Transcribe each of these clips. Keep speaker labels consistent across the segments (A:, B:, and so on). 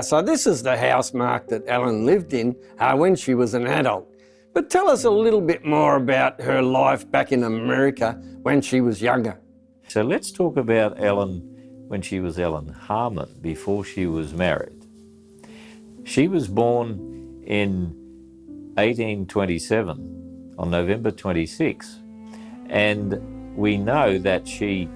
A: So this is the house, Mark, that Ellen lived in when she was an adult. But tell us a little bit more about her life back in America when she was younger.
B: So let's talk about Ellen when she was Ellen Harmon, before she was married. She was born in 1827 on November 26, and we know that she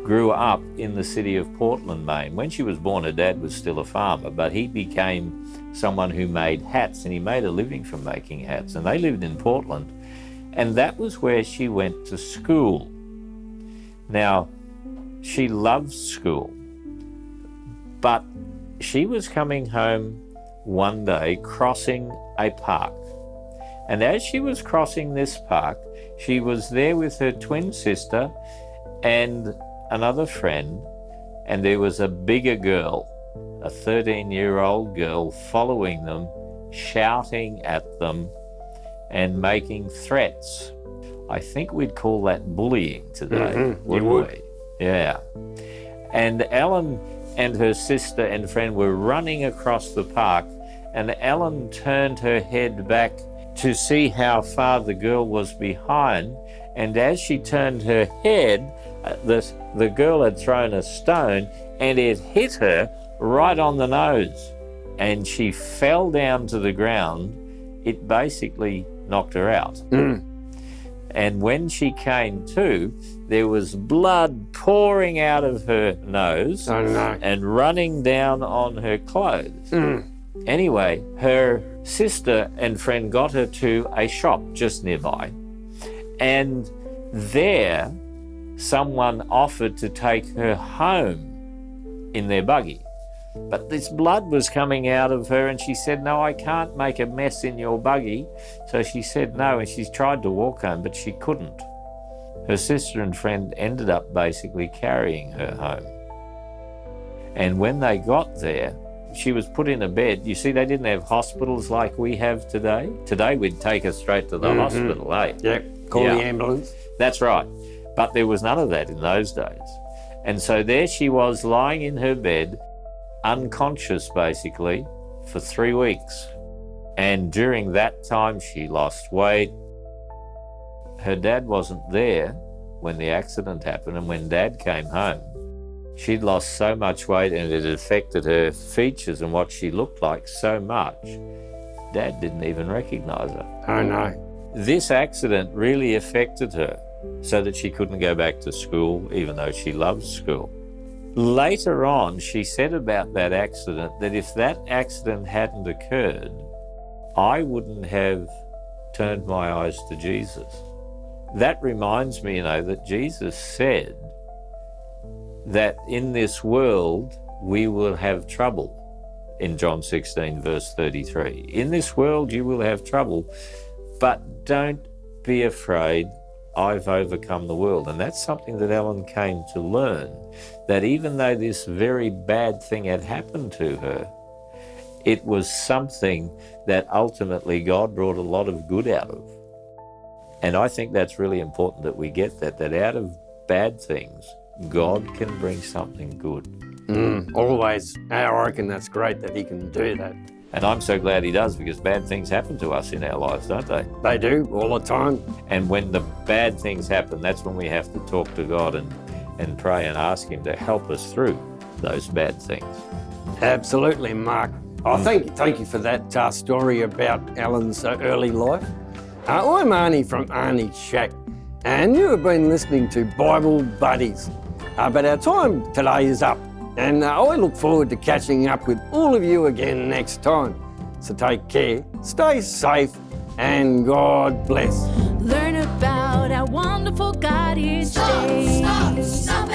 B: grew up in the city of Portland, Maine. When she was born, her dad was still a farmer, but he became someone who made hats, and he made a living from making hats, and they lived in Portland, and that was where she went to school. Now, she loved school, but she was coming home one day crossing a park, and as she was crossing this park, she was there with her twin sister and another friend, and there was a bigger girl, a 13-year-old girl, following them, shouting at them and making threats. I think we'd call that bullying today, wouldn't we? Yeah. And Ellen and her sister and friend were running across the park, and Ellen turned her head back to see how far the girl was behind, and as she turned her head, the girl had thrown a stone and it hit her right on the nose, and she fell down to the ground. It basically knocked her out. And when she came to, there was blood pouring out of her nose and running down on her clothes. Anyway, her sister and friend got her to a shop just nearby, and there someone offered to take her home in their buggy. But this blood was coming out of her, and she said, "No, I can't make a mess in your buggy." So she said no, and she tried to walk home, but she couldn't. Her sister and friend ended up basically carrying her home. And when they got there, she was put in a bed. You see, they didn't have hospitals like we have today. Today we'd take her straight to the hospital, eh?
A: Yeah, call the ambulance.
B: That's right. But there was none of that in those days. And so there she was lying in her bed, unconscious basically, for 3 weeks. And during that time she lost weight. Her dad wasn't there when the accident happened, and when Dad came home, she'd lost so much weight and it affected her features and what she looked like so much, Dad didn't even recognise her.
A: Oh no.
B: This accident really affected her so that she couldn't go back to school, even though she loved school. Later on, she said about that accident that if that accident hadn't occurred, I wouldn't have turned my eyes to Jesus. That reminds me, that Jesus said that in this world we will have trouble. In John 16, verse 33. In this world you will have trouble, but don't be afraid. I've overcome the world. And that's something that Ellen came to learn, that even though this very bad thing had happened to her, it was something that ultimately God brought a lot of good out of. And I think that's really important that we get that out of bad things, God can bring something good.
A: Always. I reckon that's great that he can do that.
B: And I'm so glad he does, because bad things happen to us in our lives, don't they?
A: They do, all the time.
B: And when the bad things happen, that's when we have to talk to God and pray and ask him to help us through those bad things.
A: Absolutely, Mark. Thank you for that story about Ellen's early life. I'm Arnie from Arnie's Shack, and you have been listening to Bible Buddies. But our time today is up, and I look forward to catching up with all of you again next time. So take care, stay safe, and God bless.
C: Learn about our wonderful God each day.
D: Stop.